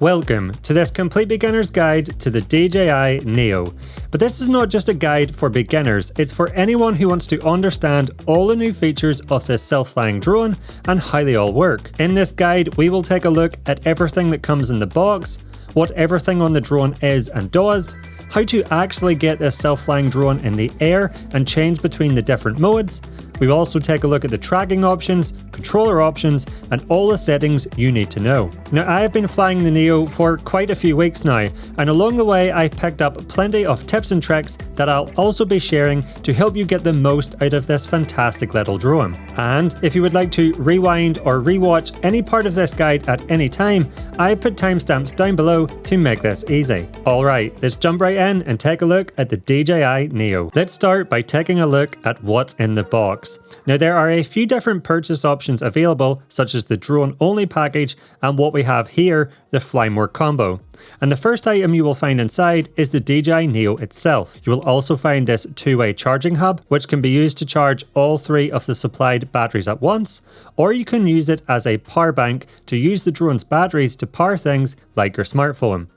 Welcome to this complete beginner's guide to the DJI Neo. But this is not just a guide for beginners, it's for anyone who wants to understand all the new features of this self-flying drone and how they all work. In this guide, we will take a look at everything that comes in the box, what everything on the drone is and does, how to actually get this self-flying drone in the air and change between the different modes. We will also take a look at the tracking options, controller options, and all the settings you need to know. Now, I have been flying the Neo for quite a few weeks now, and along the way I picked up plenty of tips and tricks that I'll also be sharing to help you get the most out of this fantastic little drone. And if you would like to rewind or rewatch any part of this guide at any time, I put timestamps down below to make this easy. Alright, let's jump right in and take a look at the DJI Neo. Let's start by taking a look at what's in the box. Now, there are a few different purchase options available, such as the drone only package and what we have here, the Fly More combo. And the first item you will find inside is the DJI Neo itself. You will also find this two-way charging hub, which can be used to charge all three of the supplied batteries at once, or you can use it as a power bank to use the drone's batteries to power things like your smartphone.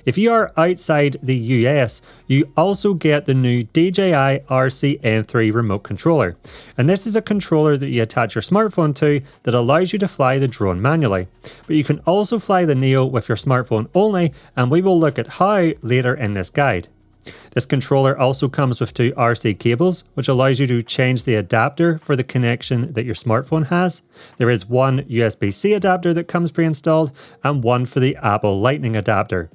If you are outside the US, you also get the new DJI RC-N3 remote controller. And this is a controller that you attach your smartphone to that allows you to fly the drone manually. But you can also fly the Neo with your smartphone only, and we will look at how later in this guide. This controller also comes with two RC cables, which allows you to change the adapter for the connection that your smartphone has. There is one USB-C adapter that comes pre-installed and one for the Apple Lightning adapter.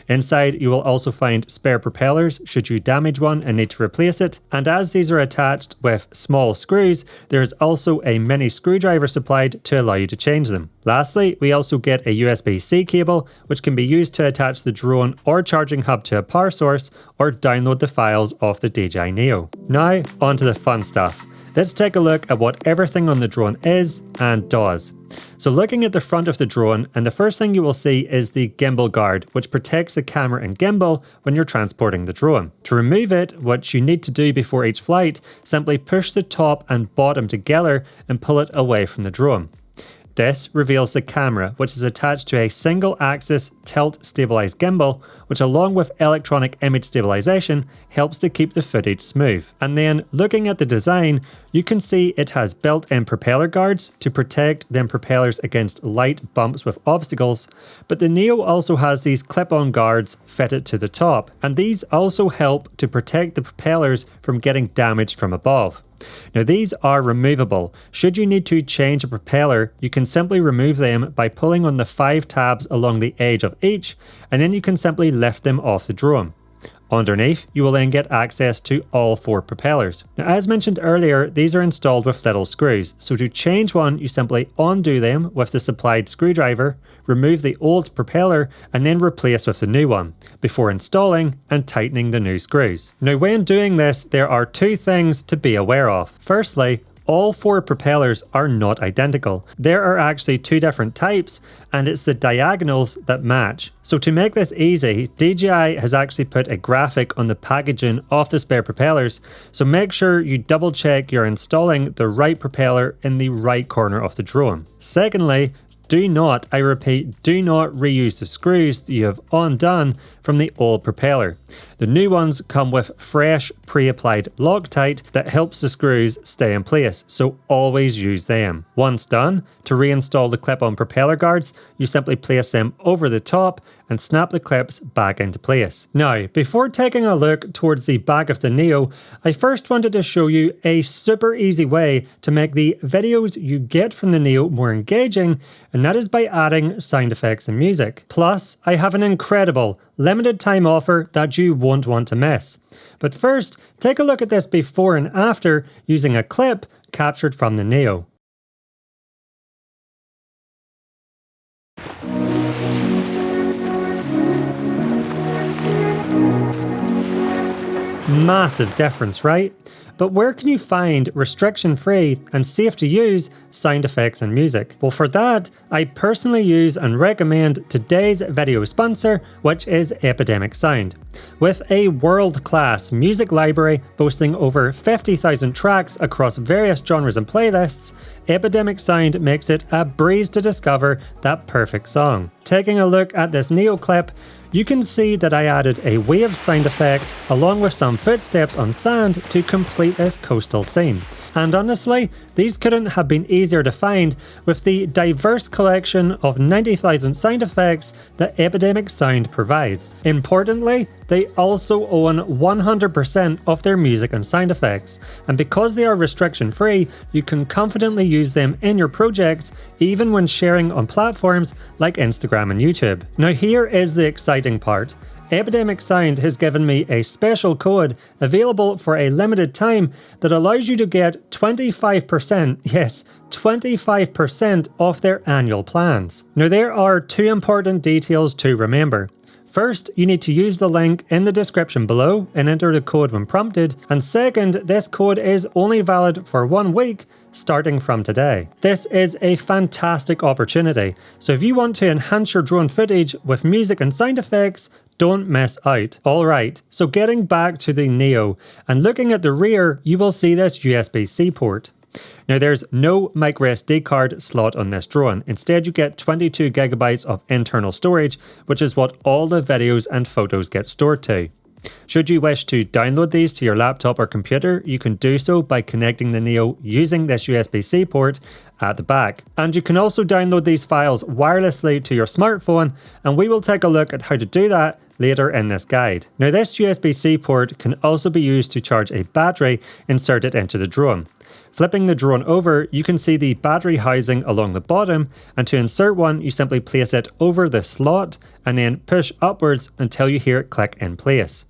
Inside, you will also find spare propellers should you damage one and need to replace it. And as these are attached with small screws, there is also a mini screwdriver supplied to allow you to change them. Lastly, we also get a USB-C cable, which can be used to attach the drone or charging hub to a power source or download the files of the DJI Neo. Now, on to the fun stuff. Let's take a look at what everything on the drone is and does. So looking at the front of the drone, and the first thing you will see is the gimbal guard, which protects the camera and gimbal when you're transporting the drone. To remove it, what you need to do before each flight, simply push the top and bottom together and pull it away from the drone. This reveals the camera, which is attached to a single axis tilt stabilized gimbal, which along with electronic image stabilization helps to keep the footage smooth. And then looking at the design, you can see it has built-in propeller guards to protect them propellers against light bumps with obstacles, but the Neo also has these clip-on guards fitted to the top, and these also help to protect the propellers from getting damaged from above. Now, these are removable. Should you need to change a propeller, you can simply remove them by pulling on the 5 tabs along the edge of each, and then you can simply lift them off the drone. Underneath, you will then get access to all 4 propellers. Now, as mentioned earlier, these are installed with little screws, so to change one, you simply undo them with the supplied screwdriver, remove the old propeller, and then replace with the new one, before installing and tightening the new screws. Now, when doing this, there are 2 things to be aware of. Firstly, all 4 propellers are not identical. There are actually 2 different types, and it's the diagonals that match. So to make this easy, DJI has actually put a graphic on the packaging of the spare propellers, so make sure you double check you're installing the right propeller in the right corner of the drone. Secondly, do not, I repeat, do not reuse the screws that you have undone from the old propeller. The new ones come with fresh pre-applied Loctite that helps the screws stay in place, so always use them. Once done, to reinstall the clip-on propeller guards, you simply place them over the top and snap the clips back into place. Now, before taking a look towards the back of the Neo, I first wanted to show you a super easy way to make the videos you get from the Neo more engaging, and that is by adding sound effects and music. Plus, I have an incredible limited time offer that you won't want to miss. But first, take a look at this before and after using a clip captured from the Neo. Massive difference, right? but where can you find restriction-free and safe to use sound effects and music? Well, for that, I personally use and recommend today's video sponsor, which is Epidemic Sound. With a world-class music library boasting over 50,000 tracks across various genres and playlists, Epidemic Sound makes it a breeze to discover that perfect song. Taking a look at this Neo clip, you can see that I added a wave sound effect along with some footsteps on sand to complete this coastal scene. And honestly, these couldn't have been easier to find with the diverse collection of 90,000 sound effects that Epidemic Sound provides. Importantly, they also own 100% of their music and sound effects, and because they are restriction free, you can confidently use them in your projects even when sharing on platforms like Instagram and YouTube. Now here is the exciting part. Epidemic Sound has given me a special code available for a limited time that allows you to get 25%, yes, 25% off their annual plans. Now there are two important details to remember. First, you need to use the link in the description below and enter the code when prompted, and second, this code is only valid for 1 week starting from today. This is a fantastic opportunity, so if you want to enhance your drone footage with music and sound effects, don't miss out. Alright, so getting back to the Neo, and looking at the rear, you will see this USB-C port. Now there's no microSD card slot on this drone. Instead you get 22 gigabytes of internal storage, which is what all the videos and photos get stored to. Should you wish to download these to your laptop or computer, you can do so by connecting the Neo using this USB-C port at the back. And you can also download these files wirelessly to your smartphone, and we will take a look at how to do that later in this guide. Now this USB-C port can also be used to charge a battery inserted into the drone. Flipping the drone over, you can see the battery housing along the bottom, and to insert one, you simply place it over the slot and then push upwards until you hear it click in place.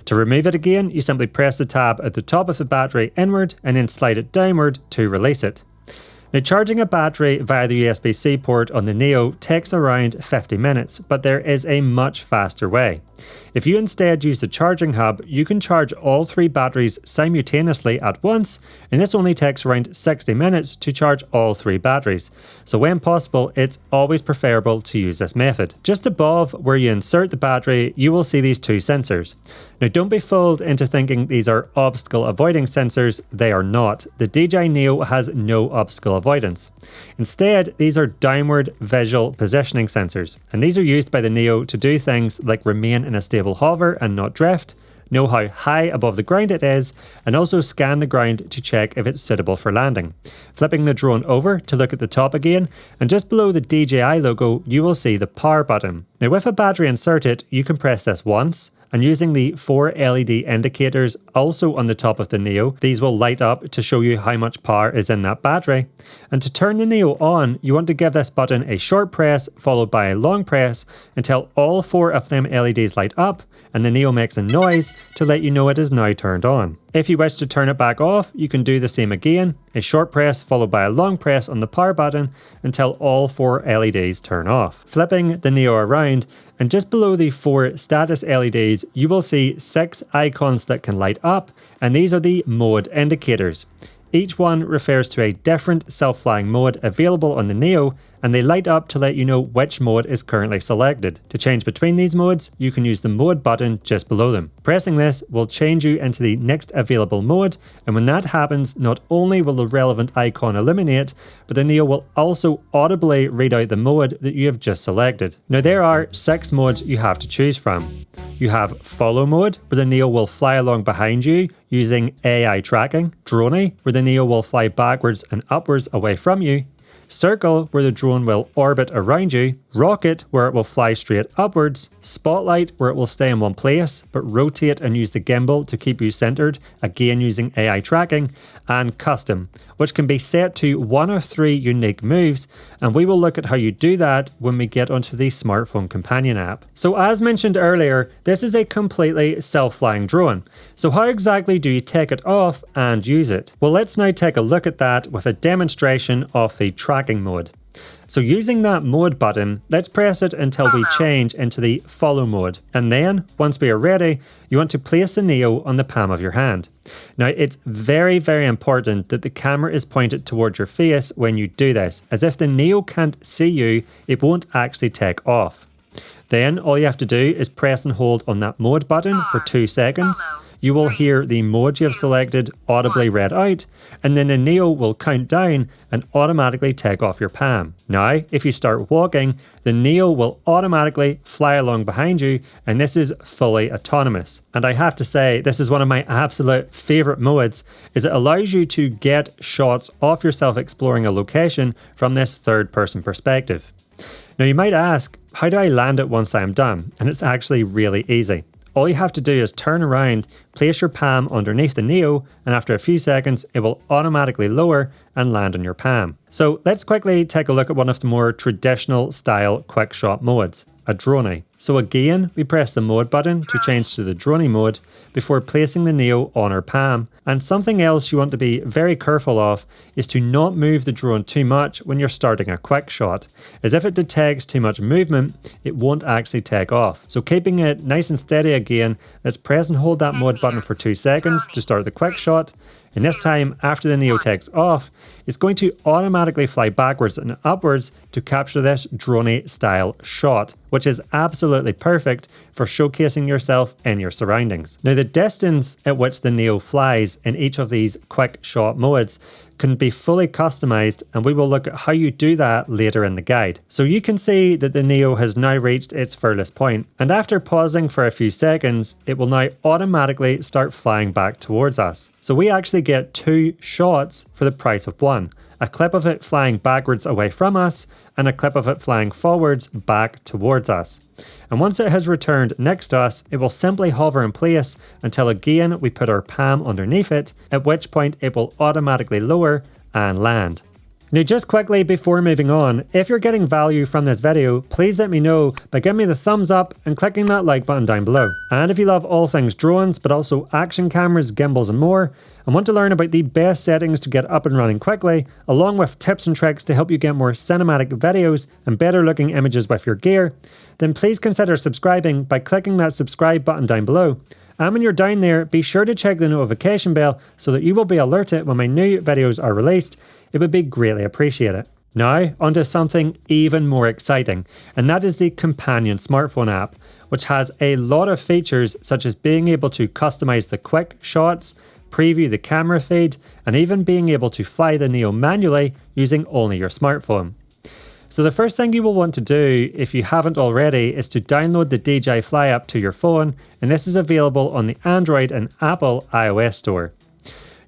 To remove it again, you simply press the tab at the top of the battery inward and then slide it downward to release it. Now charging a battery via the USB-C port on the Neo takes around 50 minutes, but there is a much faster way. If you instead use the charging hub, you can charge all 3 batteries simultaneously at once, and this only takes around 60 minutes to charge all 3 batteries. So when possible, it's always preferable to use this method. Just above where you insert the battery, you will see these 2 sensors. Now don't be fooled into thinking these are obstacle avoiding sensors, they are not. The DJI Neo has no obstacle avoidance. Instead, these are downward visual positioning sensors, and these are used by the Neo to do things like remain in a stable hover and not drift, know how high above the ground it is, and also scan the ground to check if it's suitable for landing. Flipping the drone over to look at the top again, and just below the DJI logo, you will see the power button. Now with a battery inserted, you can press this once, and using the 4 LED indicators also on the top of the Neo, these will light up to show you how much power is in that battery. And to turn the Neo on, you want to give this button a short press followed by a long press until all 4 of them LEDs light up and the Neo makes a noise to let you know it is now turned on. If you wish to turn it back off, you can do the same again, a short press followed by a long press on the power button until all 4 LEDs turn off. Flipping the Neo around, and just below the 4 status LEDs, you will see 6 icons that can light up, and these are the mode indicators. Each one refers to a different self-flying mode available on the Neo, and they light up to let you know which mode is currently selected. To change between these modes, you can use the mode button just below them. Pressing this will change you into the next available mode, and when that happens, not only will the relevant icon illuminate, but the Neo will also audibly read out the mode that you have just selected. Now there are 6 modes you have to choose from. You have follow mode, where the Neo will fly along behind you using AI tracking. Droney, where the Neo will fly backwards and upwards away from you. Circle, where the drone will orbit around you. Rocket, where it will fly straight upwards. Spotlight, where it will stay in one place, but rotate and use the gimbal to keep you centered, again using AI tracking. And Custom, which can be set to 1 of 3 unique moves, and we will look at how you do that when we get onto the smartphone companion app. So as mentioned earlier, this is a completely self-flying drone. So how exactly do you take it off and use it? Well, let's now take a look at that with a demonstration of the tracking mode. So using that mode button, let's press it until we change into the follow mode. And then, once we are ready, you want to place the Neo on the palm of your hand. Now, it's very, very important that the camera is pointed towards your face when you do this, as if the Neo can't see you, it won't actually take off. Then all you have to do is press and hold on that mode button for 2 seconds. You will hear the mode you have selected audibly read out, and then the Neo will count down and automatically take off your palm. Now, if you start walking, the Neo will automatically fly along behind you, and this is fully autonomous. And I have to say, this is one of my absolute favorite modes, is it allows you to get shots of yourself exploring a location from this third-person perspective. Now you might ask, how do I land it once I am done? And it's actually really easy. All you have to do is turn around, place your palm underneath the Neo, and after a few seconds, it will automatically lower and land on your palm. So let's quickly take a look at one of the more traditional style QuickShot modes, a drone. So again, we press the mode button to change to the drone mode before placing the Neo on our palm. And something else you want to be very careful of is to not move the drone too much when you're starting a quick shot, as if it detects too much movement, it won't actually take off. So keeping it nice and steady again, let's press and hold that mode button for 2 seconds to start the quick shot. And this time, after the Neo takes off, it's going to automatically fly backwards and upwards to capture this drone style shot, which is absolutely perfect for showcasing yourself in your surroundings. Now, the distance at which the Neo flies in each of these quick shot modes can be fully customized, and we will look at how you do that later in the guide. So you can see that the Neo has now reached its furthest point, and after pausing for a few seconds, it will now automatically start flying back towards us. So we actually get 2 shots for the price of 1. A clip of it flying backwards away from us, and a clip of it flying forwards back towards us. And once it has returned next to us, it will simply hover in place until again we put our palm underneath it, at which point it will automatically lower and land. Now, just quickly before moving on, if you're getting value from this video, please let me know by giving me the thumbs up and clicking that like button down below. And if you love all things drones, but also action cameras, gimbals and more, and want to learn about the best settings to get up and running quickly, along with tips and tricks to help you get more cinematic videos and better looking images with your gear, then please consider subscribing by clicking that subscribe button down below. And when you're down there, be sure to check the notification bell so that you will be alerted when my new videos are released. It would be greatly appreciated. Now, onto something even more exciting, and that is the companion smartphone app, which has a lot of features such as being able to customize the quick shots, preview the camera feed, and even being able to fly the Neo manually using only your smartphone. So the first thing you will want to do, if you haven't already, is to download the DJI Fly App to your phone, and this is available on the Android and Apple iOS store.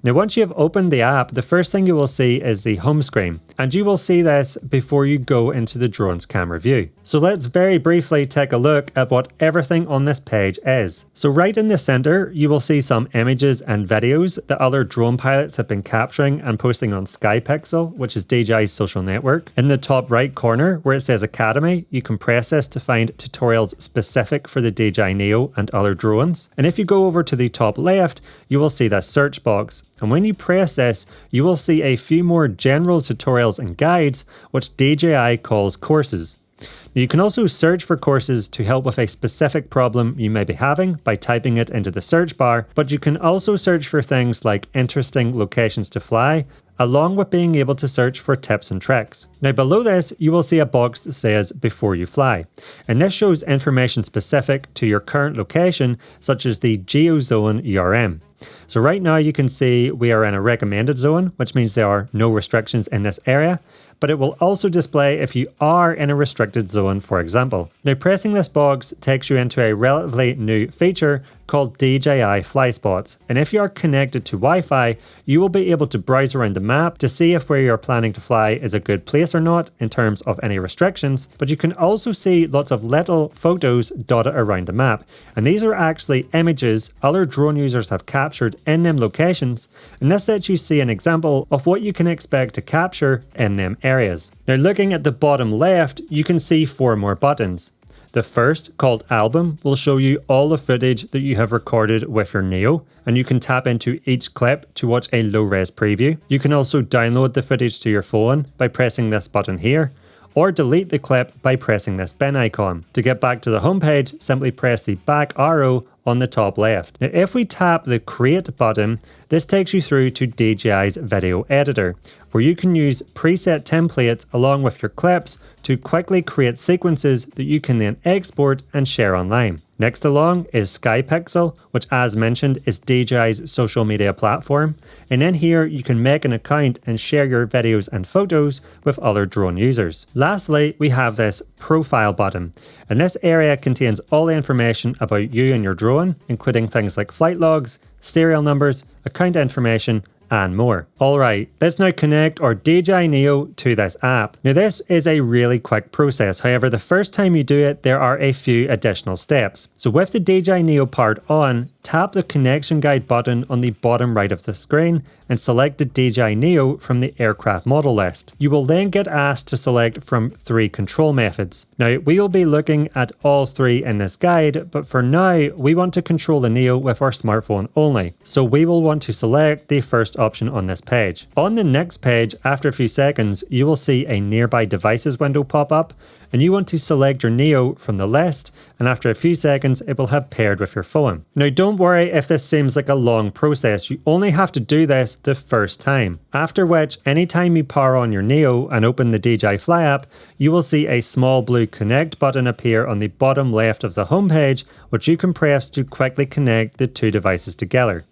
Now, once you have opened the app, the first thing you will see is the home screen, and you will see this before you go into the drone's camera view. So let's very briefly take a look at what everything on this page is. So right in the center, you will see some images and videos that other drone pilots have been capturing and posting on SkyPixel, which is DJI's social network. In the top right corner, where it says Academy, you can press this to find tutorials specific for the DJI Neo and other drones. And if you go over to the top left, you will see this search box. And when you press this, you will see a few more general tutorials and guides, which DJI calls courses. Now, you can also search for courses to help with a specific problem you may be having by typing it into the search bar, but you can also search for things like interesting locations to fly, along with being able to search for tips and tricks. Now, below this, you will see a box that says before you fly, and this shows information specific to your current location, such as the GeoZone URM. So right now you can see we are in a recommended zone, which means there are no restrictions in this area, but it will also display if you are in a restricted zone, for example. Now, pressing this box takes you into a relatively new feature called DJI Fly Spots, and if you are connected to Wi-Fi, you will be able to browse around the map to see if where you are planning to fly is a good place or not in terms of any restrictions, but you can also see lots of little photos dotted around the map, and these are actually images other drone users have captured in them locations, and this lets you see an example of what you can expect to capture in them areas. Now, looking at the bottom left, you can see 4 more buttons. The first, called Album, will show you all the footage that you have recorded with your Neo, and you can tap into each clip to watch a low-res preview. You can also download the footage to your phone by pressing this button here, or delete the clip by pressing this bin icon. To get back to the home page, simply press the back arrow on the top left. Now, if we tap the Create button, this takes you through to DJI's video editor, where you can use preset templates along with your clips to quickly create sequences that you can then export and share online. Next along is SkyPixel, which as mentioned is DJI's social media platform, and in here you can make an account and share your videos and photos with other drone users. Lastly, we have this Profile button, and this area contains all the information about you and your drone, including things like flight logs, serial numbers, account information, and more. Alright, let's now connect our DJI Neo to this app. Now this is a really quick process, however the first time you do it there are a few additional steps. So with the DJI Neo powered on, tap the connection guide button on the bottom right of the screen and select the DJI Neo from the aircraft model list. You will then get asked to select from 3 control methods. Now we will be looking at all 3 in this guide, but for now we want to control the Neo with our smartphone only. So we will want to select the first option on this page. On the next page, after a few seconds, you will see a nearby devices window pop up, and you want to select your Neo from the list, and after a few seconds it will have paired with your phone. Now don't worry if this seems like a long process, you only have to do this the first time. After which, anytime you power on your Neo and open the DJI Fly app, you will see a small blue connect button appear on the bottom left of the home page, which you can press to quickly connect the 2 devices together.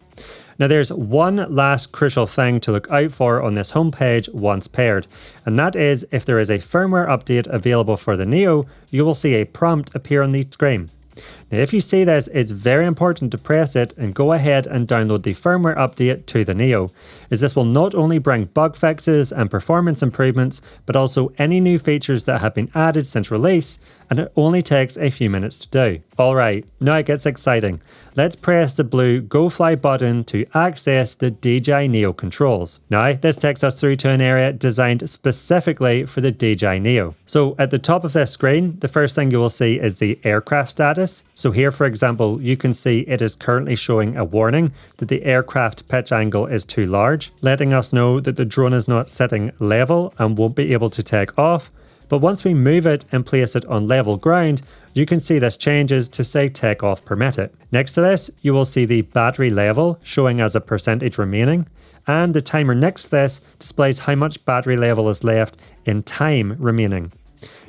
Now there's one last crucial thing to look out for on this homepage once paired, and that is if there is a firmware update available for the Neo, you will see a prompt appear on the screen. Now if you see this, it's very important to press it and go ahead and download the firmware update to the Neo, as this will not only bring bug fixes and performance improvements, but also any new features that have been added since release, and it only takes a few minutes to do. Alright, now it gets exciting. Let's press the blue Go Fly button to access the DJI Neo controls. Now, this takes us through to an area designed specifically for the DJI Neo. So at the top of this screen, the first thing you will see is the aircraft status. So here, for example, you can see it is currently showing a warning that the aircraft pitch angle is too large, letting us know that the drone is not sitting level and won't be able to take off. But once we move it and place it on level ground, you can see this changes to say takeoff permitted. Next to this, you will see the battery level showing as a percentage remaining, and the timer next to this displays how much battery level is left in time remaining.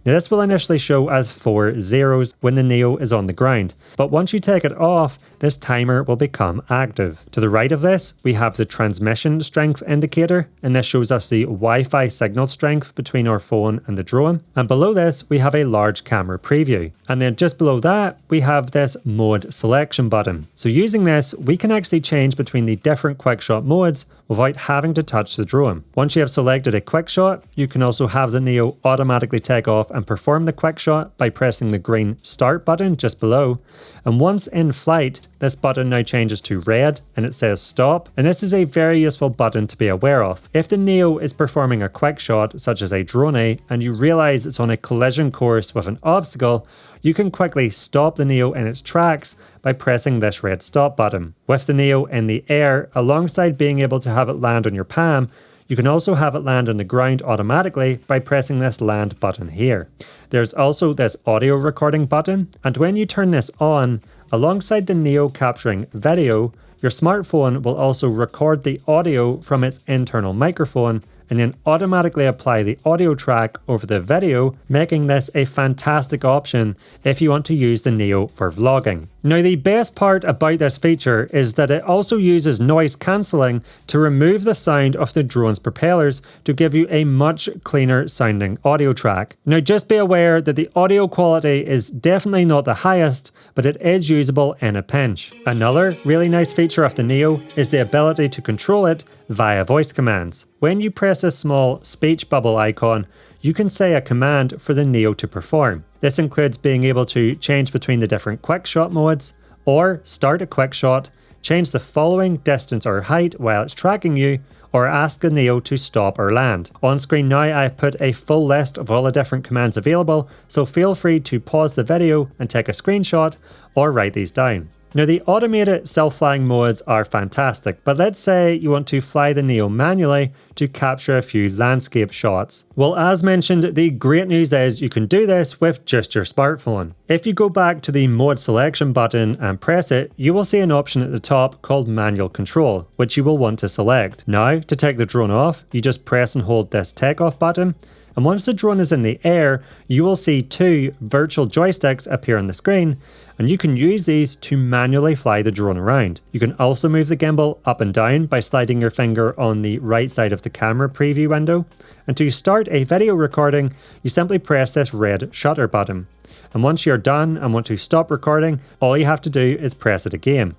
Now this will initially show as 4 zeros when the Neo is on the ground, but once you take it off, this timer will become active. To the right of this, we have the transmission strength indicator, and this shows us the Wi-Fi signal strength between our phone and the drone. And below this, we have a large camera preview. And then just below that, we have this mode selection button. So using this, we can actually change between the different QuickShot modes without having to touch the drone. Once you have selected a QuickShot, you can also have the Neo automatically take off and perform the QuickShot by pressing the green Start button just below. And once in flight, this button now changes to red and it says stop, and this is a very useful button to be aware of. If the Neo is performing a quick shot, such as a drone, and you realize it's on a collision course with an obstacle, you can quickly stop the Neo in its tracks by pressing this red stop button. With the Neo in the air, alongside being able to have it land on your palm, you can also have it land on the ground automatically by pressing this land button here. There's also this audio recording button, and when you turn this on, alongside the Neo capturing video, your smartphone will also record the audio from its internal microphone and then automatically apply the audio track over the video, making this a fantastic option if you want to use the Neo for vlogging. Now, the best part about this feature is that it also uses noise cancelling to remove the sound of the drone's propellers to give you a much cleaner sounding audio track. Now, just be aware that the audio quality is definitely not the highest, but it is usable in a pinch. Another really nice feature of the Neo is the ability to control it via voice commands. When you press this small speech bubble icon, you can say a command for the Neo to perform. This includes being able to change between the different QuickShot modes, or start a QuickShot, change the following distance or height while it's tracking you, or ask the Neo to stop or land. On screen now, I've put a full list of all the different commands available, so feel free to pause the video and take a screenshot or write these down. Now the automated self-flying modes are fantastic, but let's say you want to fly the Neo manually to capture a few landscape shots. Well, as mentioned, the great news is you can do this with just your smartphone. If you go back to the mode selection button and press it, you will see an option at the top called manual control, which you will want to select. Now, to take the drone off, you just press and hold this take off button. And once the drone is in the air, you will see two virtual joysticks appear on the screen, and you can use these to manually fly the drone around. You can also move the gimbal up and down by sliding your finger on the right side of the camera preview window. And to start a video recording, you simply press this red shutter button. And once you're done and want to stop recording, all you have to do is press it again.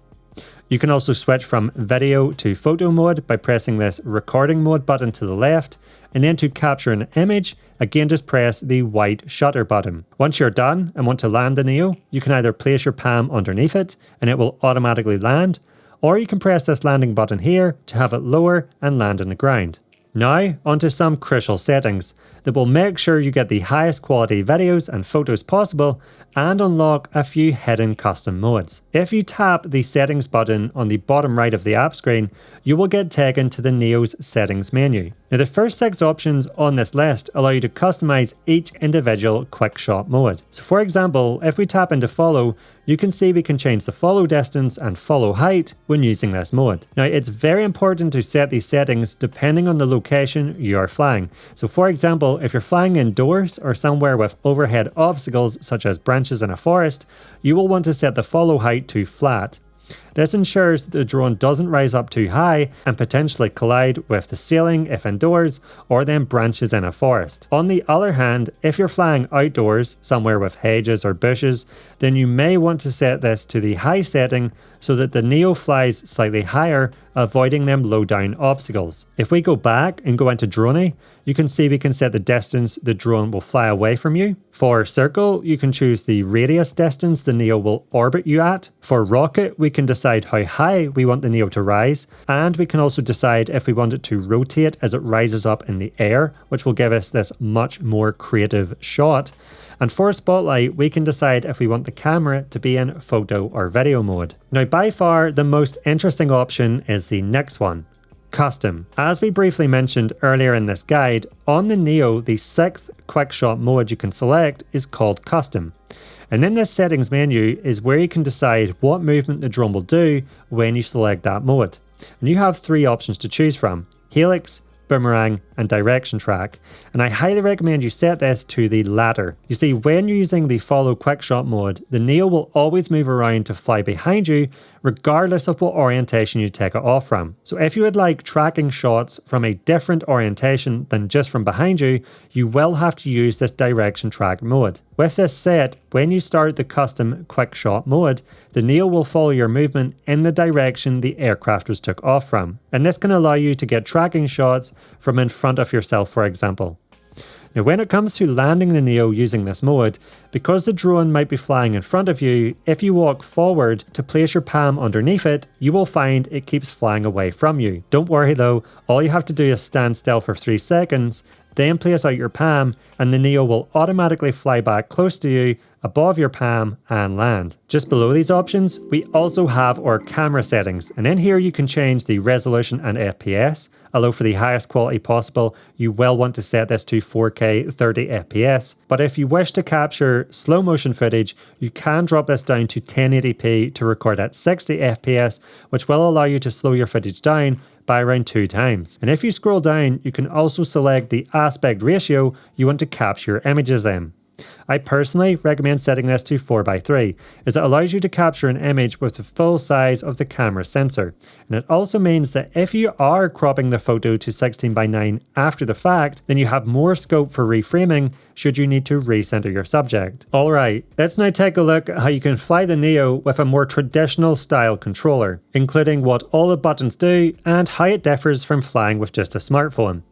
You can also switch from video to photo mode by pressing this recording mode button to the left, and then to capture an image, again just press the white shutter button. Once you're done and want to land the Neo, you can either place your palm underneath it and it will automatically land, or you can press this landing button here to have it lower and land on the ground. Now, onto some crucial settings that will make sure you get the highest quality videos and photos possible and unlock a few hidden custom modes. If you tap the settings button on the bottom right of the app screen, you will get taken to the Neo's settings menu. Now the first 6 options on this list allow you to customize each individual QuickShot mode. So for example, if we tap into follow, you can see we can change the follow distance and follow height when using this mode. Now it's very important to set these settings depending on the location you are flying. So for example, if you're flying indoors or somewhere with overhead obstacles such as branches in a forest, you will want to set the follow height to flat. This ensures that the drone doesn't rise up too high and potentially collide with the ceiling if indoors or then branches in a forest. On the other hand, if you're flying outdoors, somewhere with hedges or bushes, then you may want to set this to the high setting so that the Neo flies slightly higher, avoiding them low down obstacles. If we go back and go into Droney, you can see we can set the distance the drone will fly away from you. For circle, you can choose the radius distance the Neo will orbit you at. For rocket, we can decide how high we want the Neo to rise, and we can also decide if we want it to rotate as it rises up in the air, which will give us this much more creative shot. And for spotlight, we can decide if we want the camera to be in photo or video mode. Now by far the most interesting option is the next one, custom. As we briefly mentioned earlier in this guide, on the Neo, the 6th QuickShot mode you can select is called custom. And in this settings menu is where you can decide what movement the drone will do when you select that mode. And you have 3 options to choose from: helix, boomerang, and DirectionTrack, and I highly recommend you set this to the latter. You see, when you're using the follow QuickShot mode, the Neo will always move around to fly behind you, regardless of what orientation you take it off from. So if you would like tracking shots from a different orientation than just from behind you, you will have to use this DirectionTrack mode. With this set, when you start the custom QuickShot mode, the Neo will follow your movement in the direction the aircraft was took off from, and this can allow you to get tracking shots from in front of yourself, for example. Now when it comes to landing the Neo using this mode, because the drone might be flying in front of you, if you walk forward to place your palm underneath it, you will find it keeps flying away from you. Don't worry though, all you have to do is stand still for 3 seconds, then place out your palm, and the Neo will automatically fly back close to you, above your palm, and land. Just below these options, we also have our camera settings, and in here you can change the resolution and FPS. Although for the highest quality possible, you will want to set this to 4K 30 FPS. But if you wish to capture slow motion footage, you can drop this down to 1080p to record at 60 FPS, which will allow you to slow your footage down by around 2 times. And if you scroll down, you can also select the aspect ratio you want to capture images in. I personally recommend setting this to 4:3, as it allows you to capture an image with the full size of the camera sensor. And it also means that if you are cropping the photo to 16:9 after the fact, then you have more scope for reframing should you need to recenter your subject. Alright, let's now take a look at how you can fly the Neo with a more traditional style controller, including what all the buttons do and how it differs from flying with just a smartphone.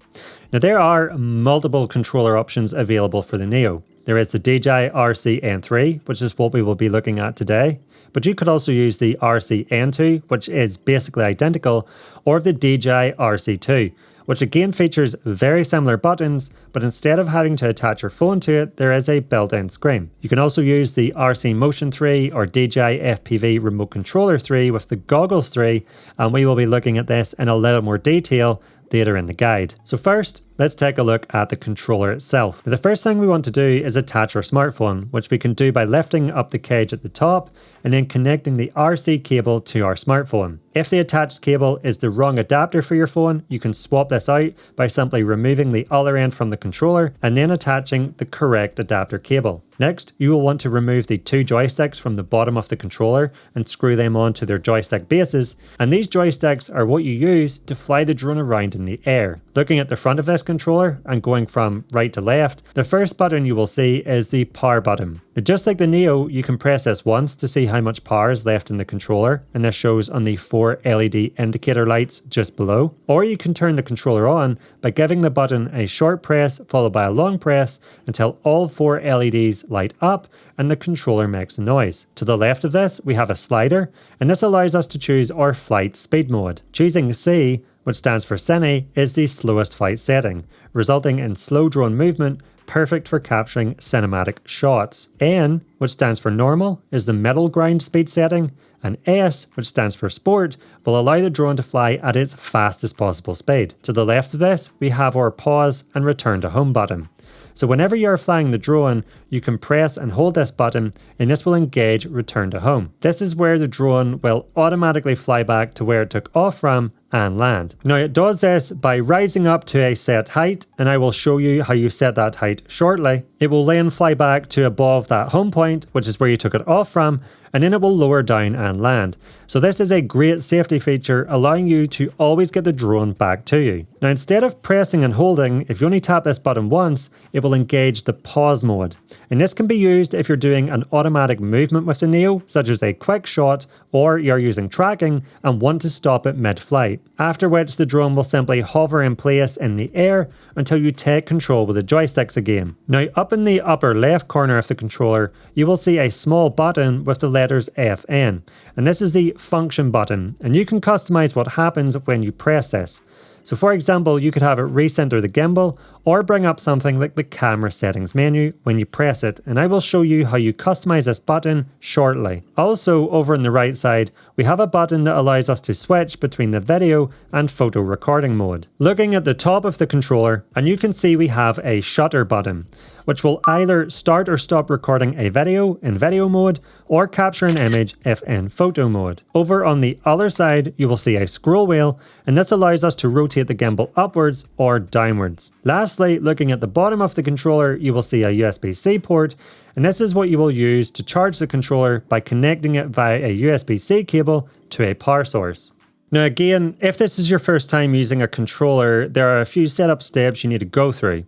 Now there are multiple controller options available for the Neo. There is the DJI RC-N3, which is what we will be looking at today, but you could also use the RC-N2, which is basically identical, or the DJI RC2, which again features very similar buttons, but instead of having to attach your phone to it, there is a built-in screen. You can also use the RC Motion 3 or DJI FPV Remote Controller 3 with the Goggles 3, and we will be looking at this in a little more detail later in the guide. So first, let's take a look at the controller itself. Now, the first thing we want to do is attach our smartphone, which we can do by lifting up the cage at the top and then connecting the RC cable to our smartphone. If the attached cable is the wrong adapter for your phone, you can swap this out by simply removing the other end from the controller and then attaching the correct adapter cable. Next, you will want to remove the two joysticks from the bottom of the controller and screw them onto their joystick bases, and these joysticks are what you use to fly the drone around in the air. Looking at the front of this controller and going from right to left, the first button you will see is the power button. Now, just like the Neo, you can press this once to see how much power is left in the controller, and this shows on the 4 LED indicator lights just below. Or you can turn the controller on by giving the button a short press followed by a long press until all 4 LEDs light up and the controller makes a noise. To the left of this, we have a slider, and this allows us to choose our flight speed mode. Choosing C, which stands for Cine, is the slowest flight setting, resulting in slow drone movement, perfect for capturing cinematic shots. N, which stands for normal, is the middle ground speed setting, and S, which stands for sport, will allow the drone to fly at its fastest possible speed. To the left of this, we have our pause and return to home button. So whenever you are flying the drone, you can press and hold this button and this will engage return to home. This is where the drone will automatically fly back to where it took off from and land. Now it does this by rising up to a set height, and I will show you how you set that height shortly. It will then fly back to above that home point, which is where you took it off from, and then it will lower down and land. So this is a great safety feature, allowing you to always get the drone back to you. Now instead of pressing and holding, if you only tap this button once, it will engage the pause mode. And this can be used if you're doing an automatic movement with the Neo, such as a quick shot, or you're using tracking and want to stop it mid-flight. After which the drone will simply hover in place in the air until you take control with the joysticks again. Now up in the upper left corner of the controller, you will see a small button with the letters FN, and this is the function button, and you can customize what happens when you press this. So for example, you could have it recenter the gimbal or bring up something like the camera settings menu when you press it, and I will show you how you customize this button shortly. Also, over on the right side, we have a button that allows us to switch between the video and photo recording mode. Looking at the top of the controller, and you can see we have a shutter button, which will either start or stop recording a video in video mode or capture an image if in photo mode. Over on the other side, you will see a scroll wheel, and this allows us to rotate the gimbal upwards or downwards. Lastly, looking at the bottom of the controller, you will see a USB-C port, and this is what you will use to charge the controller by connecting it via a USB-C cable to a power source. Now again, if this is your first time using a controller, there are a few setup steps you need to go through.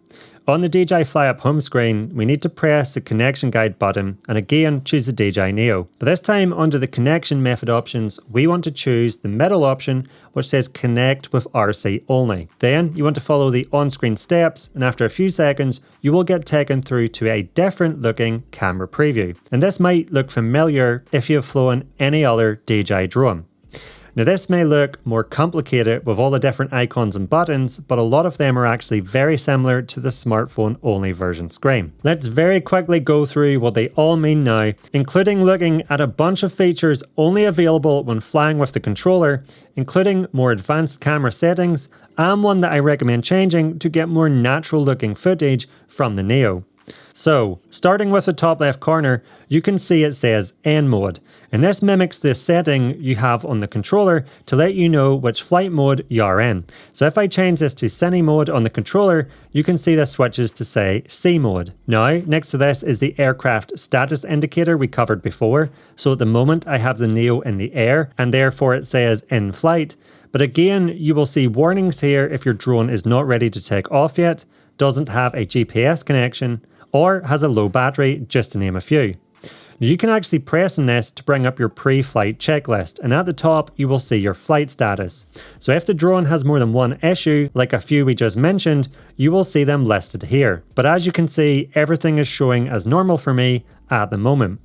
On the DJI Fly App home screen, we need to press the connection guide button and again choose the DJI Neo. But this time under the connection method options, we want to choose the middle option which says connect with RC only. Then you want to follow the on-screen steps, and after a few seconds you will get taken through to a different looking camera preview. And this might look familiar if you have flown any other DJI drone. Now this may look more complicated with all the different icons and buttons, but a lot of them are actually very similar to the smartphone only version screen. Let's very quickly go through what they all mean now, including looking at a bunch of features only available when flying with the controller, including more advanced camera settings, and one that I recommend changing to get more natural looking footage from the Neo. So, starting with the top left corner, you can see it says N mode, and this mimics the setting you have on the controller to let you know which flight mode you are in. So if I change this to Cine mode on the controller, you can see this switches to say C mode. Now, next to this is the aircraft status indicator we covered before, so at the moment I have the Neo in the air, and therefore it says in flight. But again, you will see warnings here if your drone is not ready to take off yet, doesn't have a GPS connection, or has a low battery, just to name a few. You can actually press on this to bring up your pre-flight checklist, and at the top you will see your flight status. So if the drone has more than one issue, like a few we just mentioned, you will see them listed here. But as you can see, everything is showing as normal for me at the moment.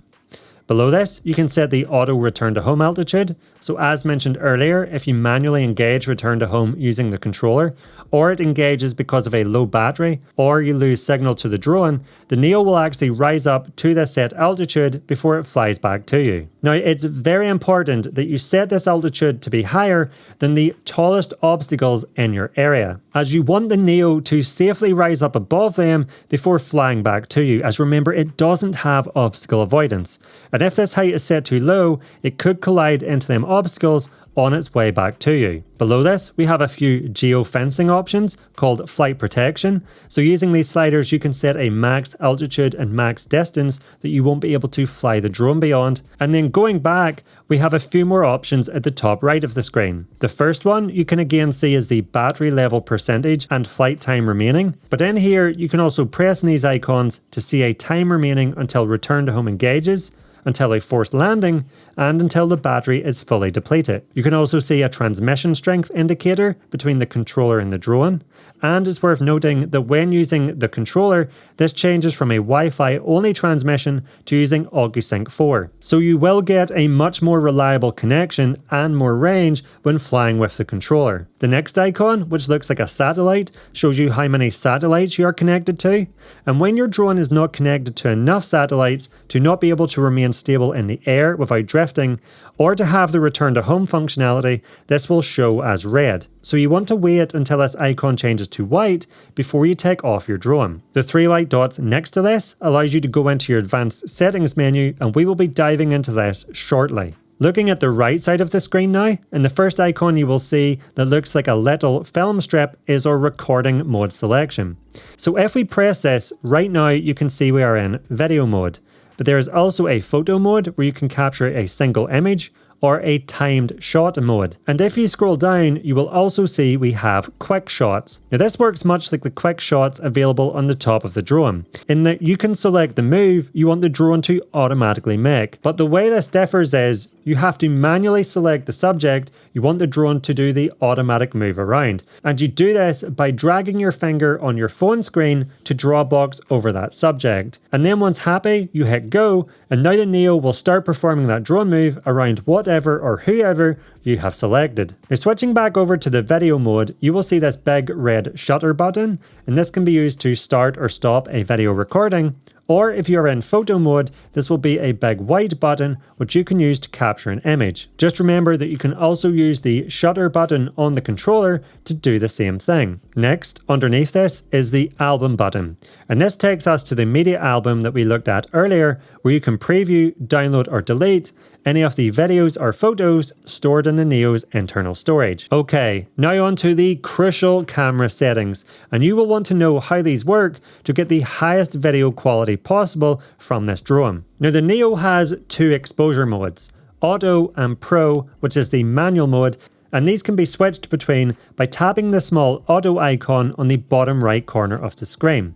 Below this, you can set the auto return to home altitude. So as mentioned earlier, if you manually engage return to home using the controller, or it engages because of a low battery, or you lose signal to the drone, the Neo will actually rise up to this set altitude before it flies back to you. Now, it's very important that you set this altitude to be higher than the tallest obstacles in your area, as you want the Neo to safely rise up above them before flying back to you, as remember, it doesn't have obstacle avoidance. And if this height is set too low, it could collide into them obstacles on its way back to you. Below this, we have a few geofencing options called flight protection. So using these sliders, you can set a max altitude and max distance that you won't be able to fly the drone beyond. And then going back, we have a few more options at the top right of the screen. The first one you can again see is the battery level percentage and flight time remaining. But in here, you can also press on these icons to see a time remaining until return to home engages, until a forced landing, and until the battery is fully depleted. You can also see a transmission strength indicator between the controller and the drone, and it's worth noting that when using the controller, this changes from a Wi-Fi only transmission to using ActiveTrack 4. So you will get a much more reliable connection and more range when flying with the controller. The next icon, which looks like a satellite, shows you how many satellites you are connected to, and when your drone is not connected to enough satellites to not be able to remain stable in the air without drifting, or to have the return to home functionality, this will show as red. So you want to wait until this icon changes to white before you take off your drone. The three white dots next to this allows you to go into your advanced settings menu, and we will be diving into this shortly. Looking at the right side of the screen now, in the first icon you will see that looks like a little film strip is our recording mode selection. So if we press this, right now you can see we are in video mode. But there is also a photo mode where you can capture a single image, or a timed shot mode. And if you scroll down, you will also see we have QuickShots. Now this works much like the QuickShots available on the top of the drone, in that you can select the move you want the drone to automatically make. But the way this differs is, you have to manually select the subject you want the drone to do the automatic move around. And you do this by dragging your finger on your phone screen to draw a box over that subject. And then once happy, you hit go, and now the Neo will start performing that drone move around whatever or whoever you have selected. Now switching back over to the video mode, you will see this big red shutter button, and this can be used to start or stop a video recording. Or if you're in photo mode, this will be a big white button which you can use to capture an image. Just remember that you can also use the shutter button on the controller to do the same thing. Next, underneath this is the album button. And this takes us to the media album that we looked at earlier, where you can preview, download or delete any of the videos or photos stored in the Neo's internal storage. Okay, now on to the crucial camera settings, and you will want to know how these work to get the highest video quality possible from this drone. Now the Neo has two exposure modes, Auto and Pro, which is the manual mode, and these can be switched between by tapping the small Auto icon on the bottom right corner of the screen.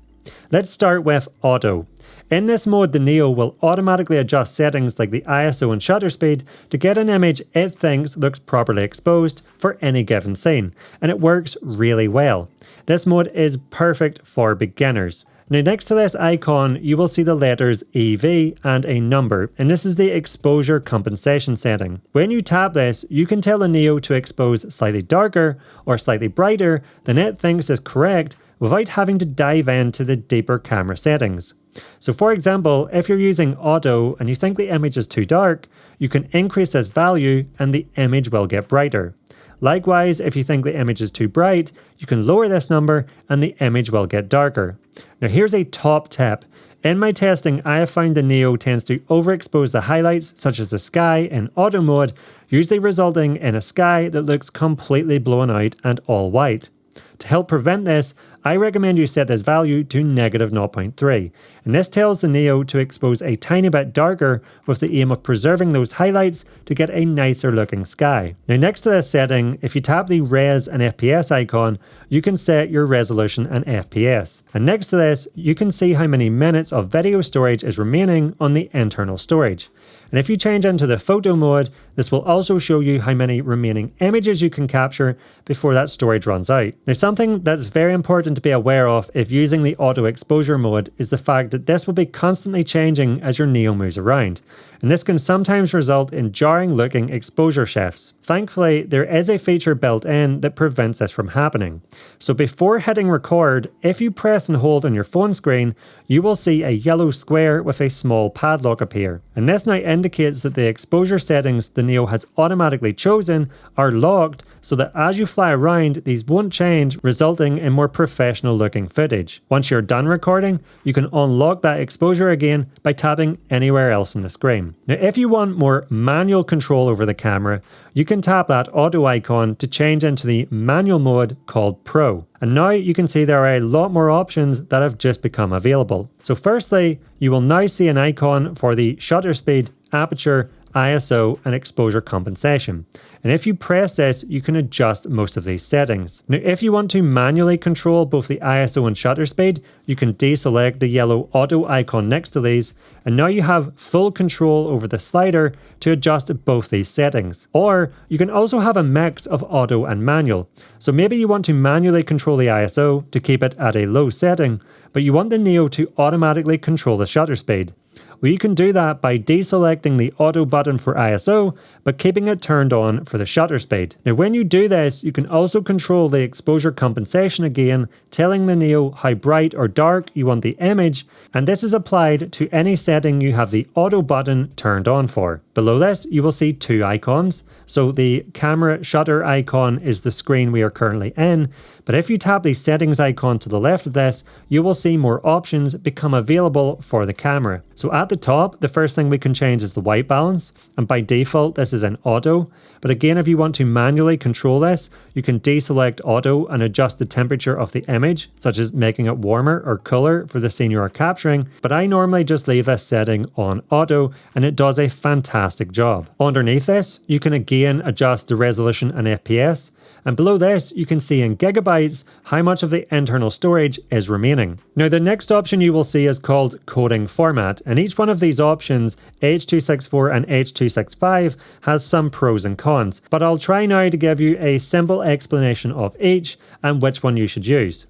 Let's start with Auto. In this mode, the Neo will automatically adjust settings like the ISO and shutter speed to get an image it thinks looks properly exposed for any given scene, and it works really well. This mode is perfect for beginners. Now next to this icon, you will see the letters EV and a number, and this is the exposure compensation setting. When you tap this, you can tell the Neo to expose slightly darker or slightly brighter than it thinks is correct without having to dive into the deeper camera settings. So for example, if you're using Auto and you think the image is too dark, you can increase this value and the image will get brighter. Likewise, if you think the image is too bright, you can lower this number and the image will get darker. Now here's a top tip. In my testing, I have found the Neo tends to overexpose the highlights such as the sky in Auto mode, usually resulting in a sky that looks completely blown out and all white. To help prevent this, I recommend you set this value to -0.3, and this tells the Neo to expose a tiny bit darker with the aim of preserving those highlights to get a nicer looking sky. Now next to this setting, if you tap the Res and FPS icon, you can set your resolution and FPS. And next to this, you can see how many minutes of video storage is remaining on the internal storage. And if you change into the photo mode, this will also show you how many remaining images you can capture before that storage runs out. Now something that's very important to be aware of if using the auto exposure mode is the fact that this will be constantly changing as your Neo moves around. and this can sometimes result in jarring looking exposure shifts. Thankfully, there is a feature built in that prevents this from happening. So before hitting record, if you press and hold on your phone screen, you will see a yellow square with a small padlock appear. And this now indicates that the exposure settings the Neo has automatically chosen are locked, so that as you fly around, these won't change, resulting in more professional looking footage. Once you're done recording, you can unlock that exposure again by tapping anywhere else on the screen. Now, if you want more manual control over the camera, you can tap that auto icon to change into the manual mode called Pro. And now you can see there are a lot more options that have just become available. So firstly, you will now see an icon for the shutter speed, aperture, ISO and exposure compensation. And if you press this, you can adjust most of these settings. Now, if you want to manually control both the ISO and shutter speed, you can deselect the yellow auto icon next to these, and now you have full control over the slider to adjust both these settings. Or you can also have a mix of auto and manual. So maybe you want to manually control the ISO to keep it at a low setting, but you want the Neo to automatically control the shutter speed. Well, you can do that by deselecting the auto button for ISO, but keeping it turned on for the shutter speed. Now, when you do this, you can also control the exposure compensation again, telling the Neo how bright or dark you want the image, and this is applied to any setting you have the auto button turned on for. Below this, you will see two icons. So the camera shutter icon is the screen we are currently in, but if you tap the settings icon to the left of this, you will see more options become available for the camera. So at the top, the first thing we can change is the white balance, and by default this is in auto. But again, if you want to manually control this, you can deselect auto and adjust the temperature of the image, such as making it warmer or cooler for the scene you are capturing. But I normally just leave this setting on auto, and it does a fantastic job. Underneath this, you can again adjust the resolution and FPS, and below this you can see in gigabytes how much of the internal storage is remaining. Now, the next option you will see is called coding format, and each one of these options, H.264 and H.265, has some pros and cons, but I'll try now to give you a simple explanation of each and which one you should use.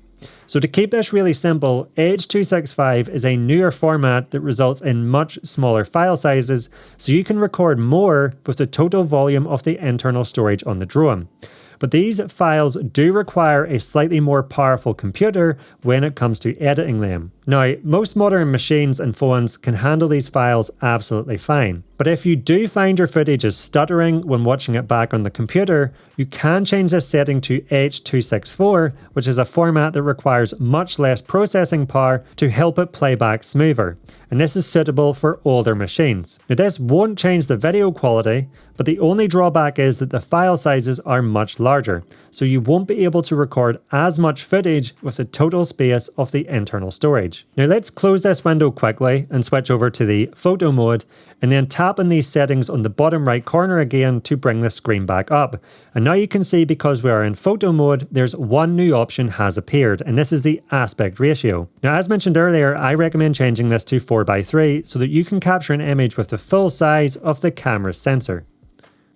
So to keep this really simple, H.265 is a newer format that results in much smaller file sizes, so you can record more with the total volume of the internal storage on the drone. But these files do require a slightly more powerful computer when it comes to editing them. Now, most modern machines and phones can handle these files absolutely fine. But if you do find your footage is stuttering when watching it back on the computer, you can change this setting to H.264, which is a format that requires much less processing power to help it play back smoother. And this is suitable for older machines. Now, this won't change the video quality, but the only drawback is that the file sizes are much larger, so you won't be able to record as much footage with the total space of the internal storage. Now let's close this window quickly and switch over to the photo mode, and then tap on these settings on the bottom right corner again to bring the screen back up. And now you can see, because we are in photo mode, there's one new option has appeared, and this is the aspect ratio. Now, as mentioned earlier, I recommend changing this to 4:3 so that you can capture an image with the full size of the camera's sensor.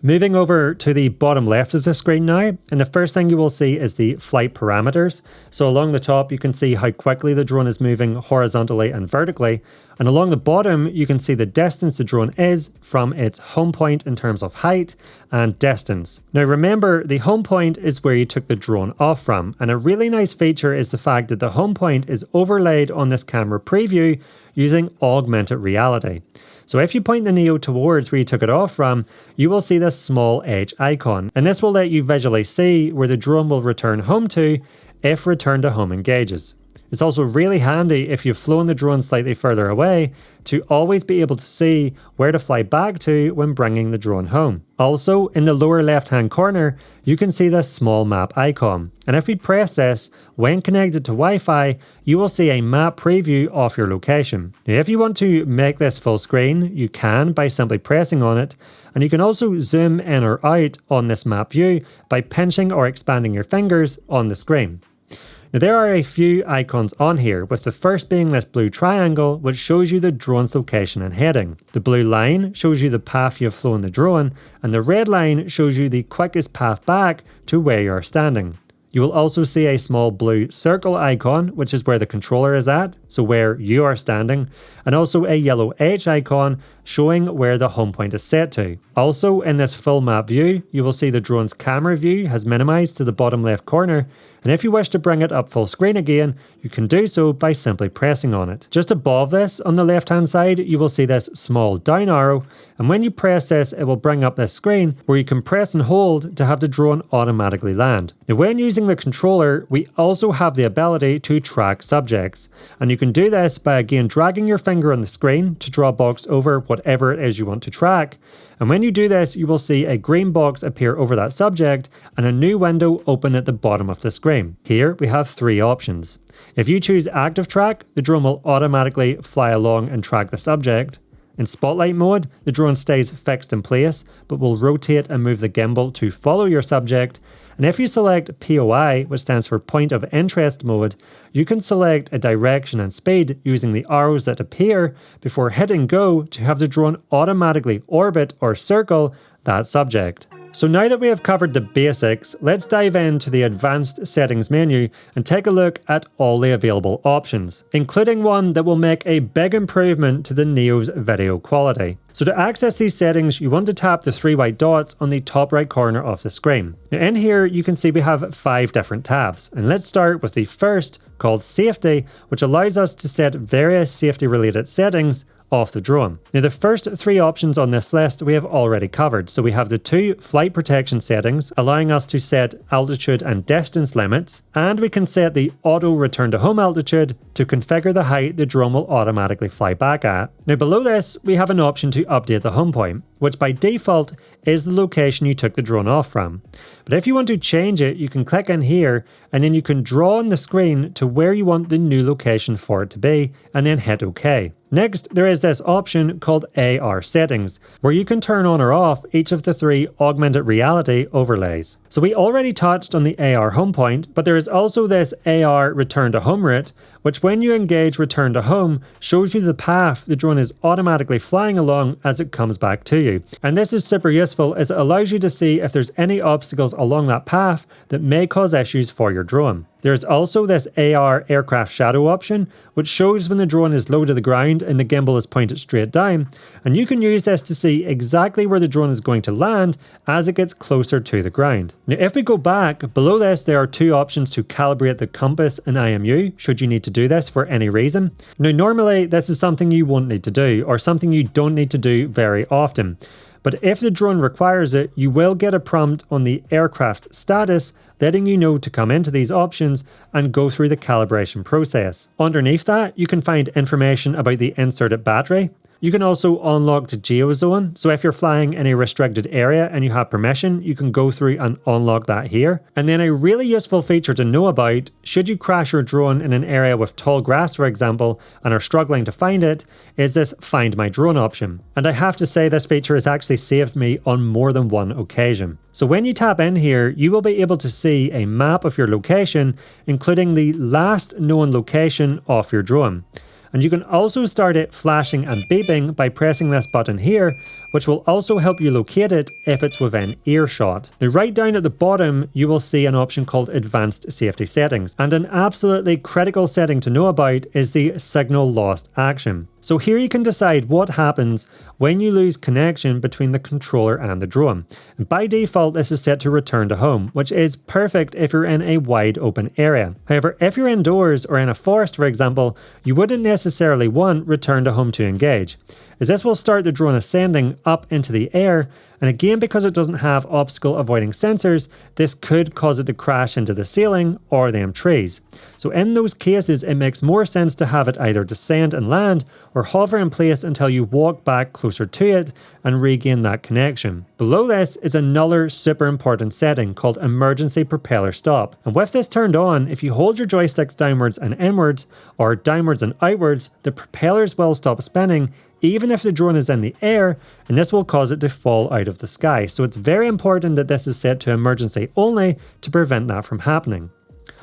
Moving over to the bottom left of the screen now, and the first thing you will see is the flight parameters. So along the top you can see how quickly the drone is moving horizontally and vertically, and along the bottom you can see the distance the drone is from its home point in terms of height and distance. Now remember, the home point is where you took the drone off from, and a really nice feature is the fact that the home point is overlaid on this camera preview using augmented reality. So if you point the Neo towards where you took it off from, you will see this small edge icon, and this will let you visually see where the drone will return home to if return to home engages. It's also really handy if you've flown the drone slightly further away to always be able to see where to fly back to when bringing the drone home. Also, in the lower left hand corner, you can see this small map icon. And if we press this, when connected to Wi-Fi, you will see a map preview of your location. Now, if you want to make this full screen, you can by simply pressing on it. And you can also zoom in or out on this map view by pinching or expanding your fingers on the screen. Now, there are a few icons on here, with the first being this blue triangle, which shows you the drone's location and heading. The blue line shows you the path you have flown the drone, and the red line shows you the quickest path back to where you are standing. You will also see a small blue circle icon, which is where the controller is at, so where you are standing, and also a yellow H icon showing where the home point is set to. Also, in this full map view, you will see the drone's camera view has minimized to the bottom left corner, and if you wish to bring it up full screen again, you can do so by simply pressing on it. Just above this, on the left hand side, you will see this small down arrow, and when you press this, it will bring up this screen where you can press and hold to have the drone automatically land. Now, when using the controller, we also have the ability to track subjects, and you can do this by again dragging your finger on the screen to draw a box over whatever it is you want to track. And when you do this, you will see a green box appear over that subject and a new window open at the bottom of the screen. Here we have three options. If you choose ActiveTrack, the drone will automatically fly along and track the subject. In Spotlight mode, the drone stays fixed in place, but will rotate and move the gimbal to follow your subject. And if you select POI, which stands for Point of Interest mode, you can select a direction and speed using the arrows that appear before hitting go to have the drone automatically orbit or circle that subject. So now that we have covered the basics, let's dive into the advanced settings menu and take a look at all the available options, including one that will make a big improvement to the Neo's video quality. So to access these settings, you want to tap the three white dots on the top right corner of the screen. Now in here, you can see we have 5 different tabs, and let's start with the first, called Safety, which allows us to set various safety related settings off the drone. Now the first 3 options on this list we have already covered. So we have the 2 flight protection settings, allowing us to set altitude and distance limits, and we can set the auto return to home altitude to configure the height the drone will automatically fly back at. Now below this, we have an option to update the home point, which by default is the location you took the drone off from. But if you want to change it, you can click in here and then you can draw on the screen to where you want the new location for it to be and then hit OK. Next, there is this option called AR settings, where you can turn on or off each of the 3 augmented reality overlays. So we already touched on the AR home point, but there is also this AR return to home route, which when you engage return to home, shows you the path the drone is automatically flying along as it comes back to you. And this is super useful as it allows you to see if there's any obstacles along that path that may cause issues for your drone. There's also this AR aircraft shadow option, which shows when the drone is low to the ground and the gimbal is pointed straight down, and you can use this to see exactly where the drone is going to land as it gets closer to the ground. Now if we go back, below this there are 2 options to calibrate the compass and IMU, should you need to do this for any reason. Now normally this is something you won't need to do, or something you don't need to do very often. But if the drone requires it, you will get a prompt on the aircraft status letting you know to come into these options and go through the calibration process. Underneath that, you can find information about the inserted battery. You can also unlock the geozone, so if you're flying in a restricted area and you have permission, you can go through and unlock that here. And then a really useful feature to know about, should you crash your drone in an area with tall grass for example, and are struggling to find it, is this Find My Drone option. And I have to say this feature has actually saved me on more than one occasion. So when you tap in here, you will be able to see a map of your location, including the last known location of your drone. And you can also start it flashing and beeping by pressing this button here, which will also help you locate it if it's within earshot. Now right down at the bottom, you will see an option called Advanced Safety Settings. And an absolutely critical setting to know about is the Signal Lost Action. So here you can decide what happens when you lose connection between the controller and the drone. And by default, this is set to return to home, which is perfect if you're in a wide open area. However, if you're indoors or in a forest, for example, you wouldn't necessarily want return to home to engage, as this will start the drone ascending up into the air, and again because it doesn't have obstacle avoiding sensors, this could cause it to crash into the ceiling or them trees. So in those cases, it makes more sense to have it either descend and land or hover in place until you walk back closer to it and regain that connection. Below this is another super important setting called Emergency Propeller Stop. And with this turned on, if you hold your joysticks downwards and inwards or downwards and outwards, the propellers will stop spinning even if the drone is in the air, and this will cause it to fall out of the sky. So it's very important that this is set to emergency only to prevent that from happening.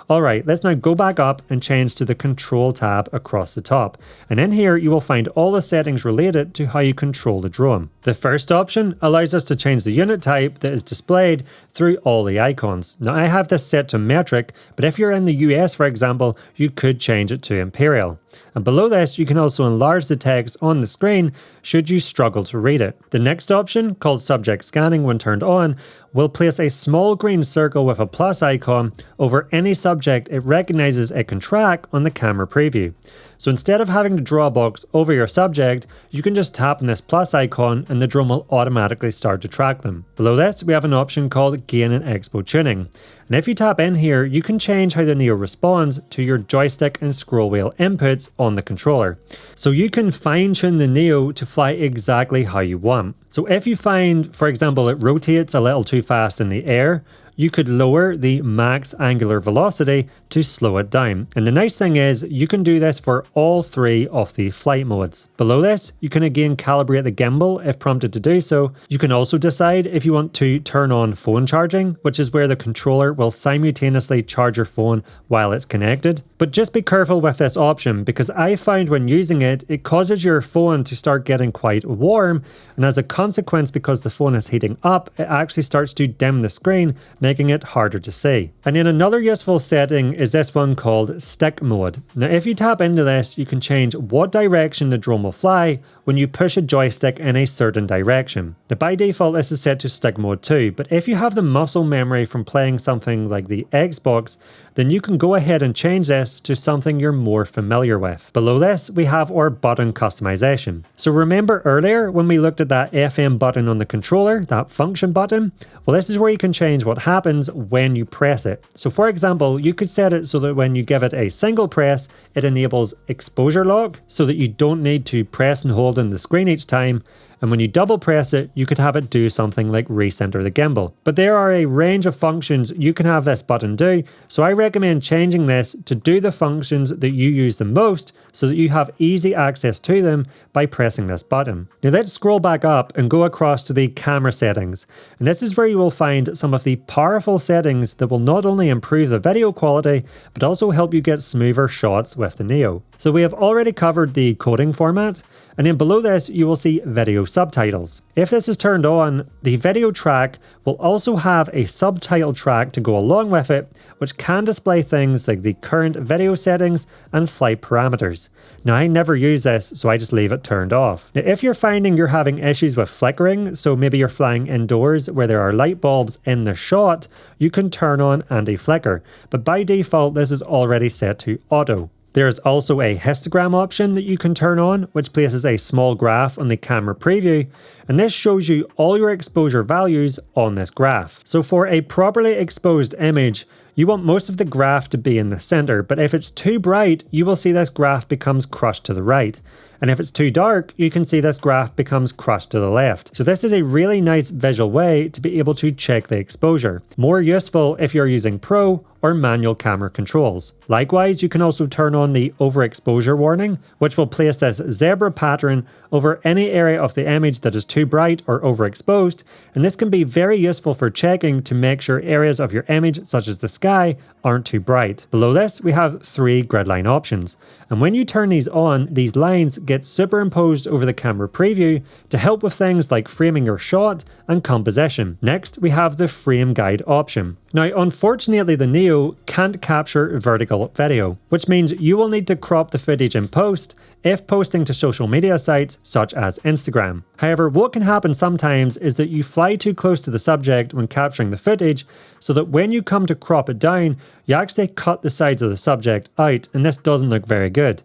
Alright, let's now go back up and change to the Control tab across the top. And in here you will find all the settings related to how you control the drone. The first option allows us to change the unit type that is displayed through all the icons. Now I have this set to metric, but if you're in the US for example, you could change it to imperial. And below this, you can also enlarge the text on the screen should you struggle to read it. The next option, called subject scanning when turned on, will place a small green circle with a plus icon over any subject it recognizes it can track on the camera preview. So instead of having to draw a box over your subject, you can just tap on this plus icon and the drone will automatically start to track them. Below this, we have an option called Gain and Expo Tuning. And if you tap in here, you can change how the Neo responds to your joystick and scroll wheel inputs on the controller. So you can fine tune the Neo to fly exactly how you want. So if you find, for example, it rotates a little too fast in the air, you could lower the max angular velocity to slow it down. And the nice thing is you can do this for all three of the flight modes. Below this, you can again calibrate the gimbal if prompted to do so. You can also decide if you want to turn on phone charging, which is where the controller will simultaneously charge your phone while it's connected. But just be careful with this option because I found when using it, it causes your phone to start getting quite warm. And as a consequence, because the phone is heating up, it actually starts to dim the screen, making it harder to see. And then another useful setting is this one called stick mode. Now if you tap into this, you can change what direction the drone will fly when you push a joystick in a certain direction. Now by default this is set to stick mode 2, but if you have the muscle memory from playing something like the Xbox, then you can go ahead and change this to something you're more familiar with. Below this, we have our button customization. So remember earlier when we looked at that FM button on the controller, that function button? Well, this is where you can change what happens when you press it. So for example, you could set it so that when you give it a single press, it enables exposure lock so that you don't need to press and hold in the screen each time. And when you double press it, you could have it do something like recenter the gimbal. But there are a range of functions you can have this button do, so I recommend changing this to do the functions that you use the most so that you have easy access to them by pressing this button. Now let's scroll back up and go across to the camera settings. And this is where you will find some of the powerful settings that will not only improve the video quality, but also help you get smoother shots with the Neo. So we have already covered the coding format, and then below this you will see video subtitles. If this is turned on, the video track will also have a subtitle track to go along with it, which can display things like the current video settings and flight parameters. Now I never use this, so I just leave it turned off. Now if you're finding you're having issues with flickering, so maybe you're flying indoors where there are light bulbs in the shot, you can turn on anti-flicker, but by default this is already set to auto. There is also a histogram option that you can turn on, which places a small graph on the camera preview, and this shows you all your exposure values on this graph. So for a properly exposed image, you want most of the graph to be in the center, but if it's too bright, you will see this graph becomes crushed to the right. And if it's too dark, you can see this graph becomes crushed to the left. So this is a really nice visual way to be able to check the exposure. More useful if you're using pro or manual camera controls. Likewise, you can also turn on the overexposure warning, which will place this zebra pattern over any area of the image that is too bright or overexposed, and this can be very useful for checking to make sure areas of your image, such as the sky, aren't too bright. Below this, we have 3 grid line options, and when you turn these on, these lines get superimposed over the camera preview to help with things like framing your shot and composition. Next, we have the frame guide option. Now, unfortunately, the Neo can't capture vertical video, which means you will need to crop the footage in post if posting to social media sites such as Instagram. However, what can happen sometimes is that you fly too close to the subject when capturing the footage, so that when you come to crop it down, you actually cut the sides of the subject out, and this doesn't look very good.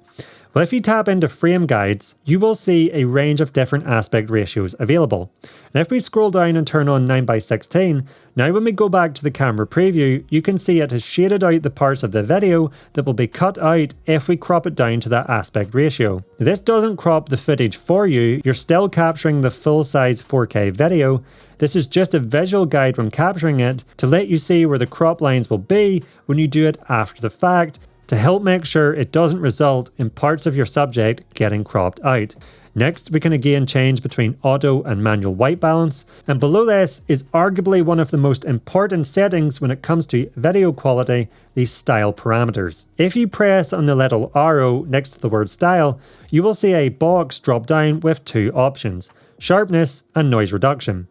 Well, if you tap into frame guides, you will see a range of different aspect ratios available. And if we scroll down and turn on 9:16, now when we go back to the camera preview, you can see it has shaded out the parts of the video that will be cut out if we crop it down to that aspect ratio. Now, this doesn't crop the footage for you, you're still capturing the full-size 4K video. This is just a visual guide when capturing it to let you see where the crop lines will be when you do it after the fact, to help make sure it doesn't result in parts of your subject getting cropped out. Next, we can again change between auto and manual white balance, and below this is arguably one of the most important settings when it comes to video quality, the style parameters. If you press on the little arrow next to the word style, you will see a box drop down with two options, sharpness and noise reduction.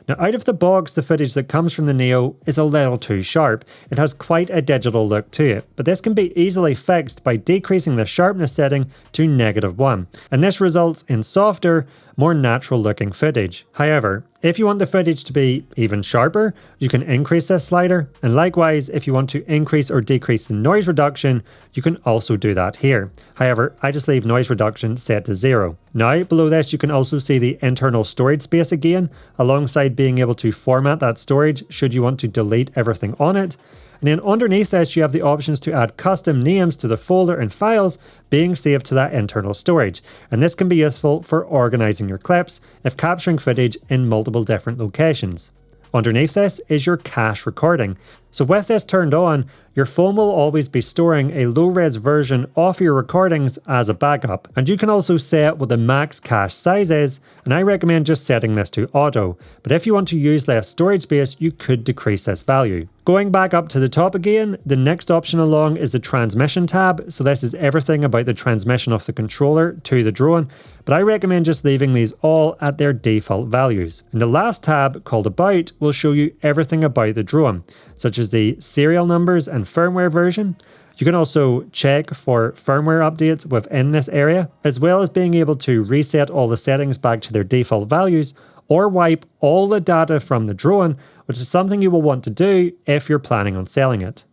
Now, out of the box, the footage that comes from the Neo is a little too sharp. It has quite a digital look to it, but this can be easily fixed by decreasing the sharpness setting to -1, and this results in softer, more natural looking footage. However, if you want the footage to be even sharper, you can increase this slider, and likewise, if you want to increase or decrease the noise reduction, you can also do that here. However, I just leave noise reduction set to 0. Now, below this, you can also see the internal storage space again, alongside being able to format that storage should you want to delete everything on it. And then underneath this, you have the options to add custom names to the folder and files being saved to that internal storage. And this can be useful for organizing your clips if capturing footage in multiple different locations. Underneath this is your cache recording. So with this turned on, your phone will always be storing a low-res version of your recordings as a backup. And you can also set what the max cache size is, and I recommend just setting this to auto. But if you want to use less storage space, you could decrease this value. Going back up to the top again, the next option along is the transmission tab. So this is everything about the transmission of the controller to the drone, but I recommend just leaving these all at their default values. And the last tab, called About, will show you everything about the drone, such as the serial numbers and firmware version. You can also check for firmware updates within this area, as well as being able to reset all the settings back to their default values, or wipe all the data from the drone, which is something you will want to do if you're planning on selling it.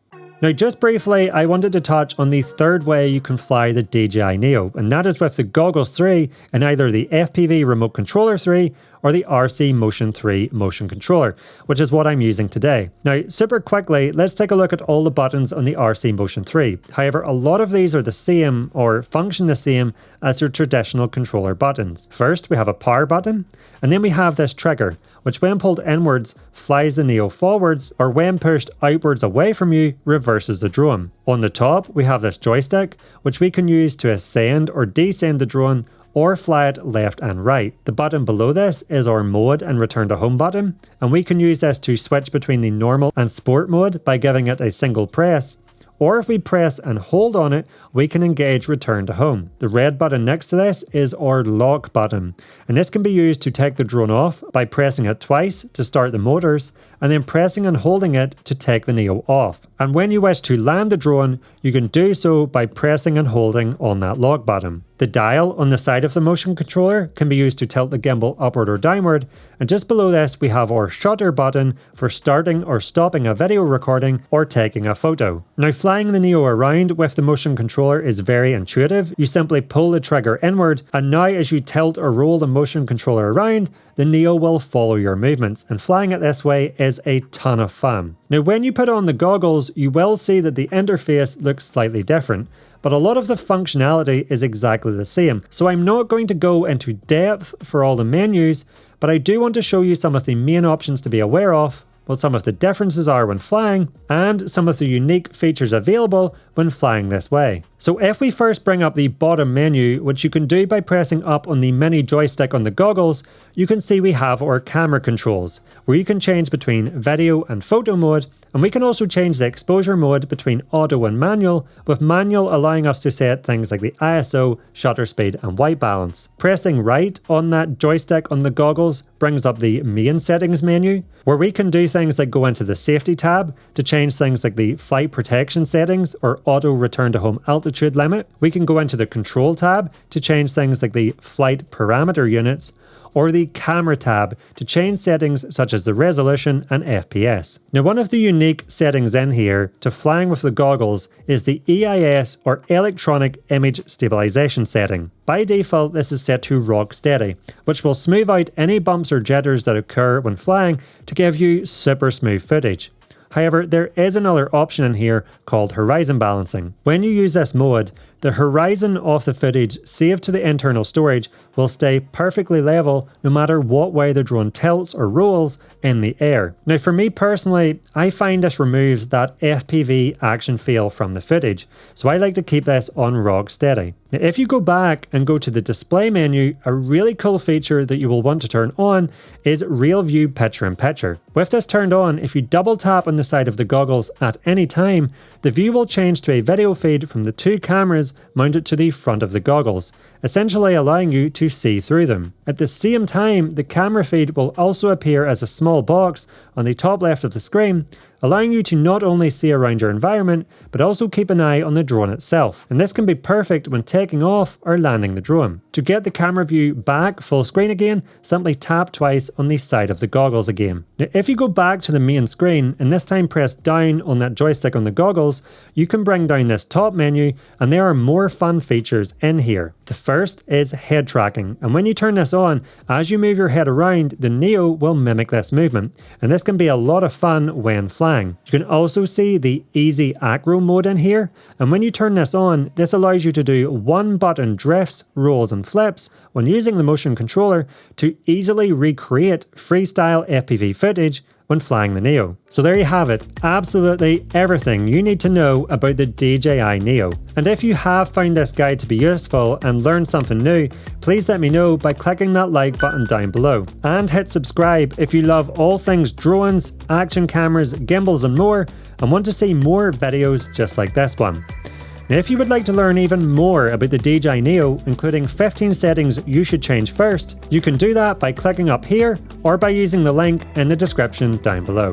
Now, just briefly, I wanted to touch on the third way you can fly the DJI Neo, and that is with the Goggles 3 and either the FPV Remote Controller 3 or the RC Motion 3 motion controller, which is what I'm using today. Now, super quickly, let's take a look at all the buttons on the RC Motion 3. However, a lot of these are the same or function the same as your traditional controller buttons. First, we have a power button, and then we have this trigger, which when pulled inwards, flies the Neo forwards, or when pushed outwards away from you, reverses the drone. On the top, we have this joystick, which we can use to ascend or descend the drone, or fly it left and right. The button below this is our mode and return to home button, and we can use this to switch between the normal and sport mode by giving it a single press, or if we press and hold on it, we can engage return to home. The red button next to this is our lock button, and this can be used to take the drone off by pressing it twice to start the motors, and then pressing and holding it to take the Neo off. And when you wish to land the drone, you can do so by pressing and holding on that lock button. The dial on the side of the motion controller can be used to tilt the gimbal upward or downward, and just below this we have our shutter button for starting or stopping a video recording or taking a photo. Now, flying the Neo around with the motion controller is very intuitive. You simply pull the trigger inward, and now as you tilt or roll the motion controller around, the Neo will follow your movements, and flying it this way is a ton of fun. Now, when you put on the goggles, you will see that the interface looks slightly different, but a lot of the functionality is exactly the same. So I'm not going to go into depth for all the menus, but I do want to show you some of the main options to be aware of, what some of the differences are when flying, and some of the unique features available when flying this way. So if we first bring up the bottom menu, which you can do by pressing up on the mini joystick on the goggles, you can see we have our camera controls, where you can change between video and photo mode, and we can also change the exposure mode between auto and manual, with manual allowing us to set things like the ISO, shutter speed and white balance. Pressing right on that joystick on the goggles brings up the main settings menu, where we can do things like go into the safety tab to change things like the flight protection settings or auto return to home altitude limit. We can go into the control tab to change things like the flight parameter units, or the camera tab to change settings such as the resolution and FPS. Now, one of the unique settings in here to flying with the goggles is the EIS or Electronic Image Stabilization setting. By default, this is set to RockSteady, which will smooth out any bumps or jitters that occur when flying to give you super smooth footage. However, there is another option in here called HorizonBalancing. When you use this mode, the horizon of the footage saved to the internal storage will stay perfectly level no matter what way the drone tilts or rolls in the air. Now for me personally, I find this removes that FPV action feel from the footage, so I like to keep this on RockSteady. Now if you go back and go to the display menu, a really cool feature that you will want to turn on is Real View Picture-in-Picture. With this turned on, if you double tap on the side of the goggles at any time, the view will change to a video feed from the two cameras mounted to the front of the goggles, essentially allowing you to see through them. At the same time, the camera feed will also appear as a small box on the top left of the screen, allowing you to not only see around your environment, but also keep an eye on the drone itself. And this can be perfect when taking off or landing the drone. To get the camera view back full screen again, simply tap twice on the side of the goggles again. Now, if you go back to the main screen, and this time press down on that joystick on the goggles, you can bring down this top menu, and there are more fun features in here. The first is head tracking, and when you turn this on, as you move your head around, the Neo will mimic this movement, and this can be a lot of fun when flying. You can also see the easy ACRO mode in here, and when you turn this on, this allows you to do one button drifts, rolls and flips when using the motion controller to easily recreate freestyle FPV footage when flying the Neo. So there you have it, absolutely everything you need to know about the DJI Neo. And if you have found this guide to be useful and learned something new, please let me know by clicking that like button down below. And hit subscribe if you love all things drones, action cameras, gimbals and more, and want to see more videos just like this one. Now if you would like to learn even more about the DJI Neo, including 15 settings you should change first, you can do that by clicking up here or by using the link in the description down below.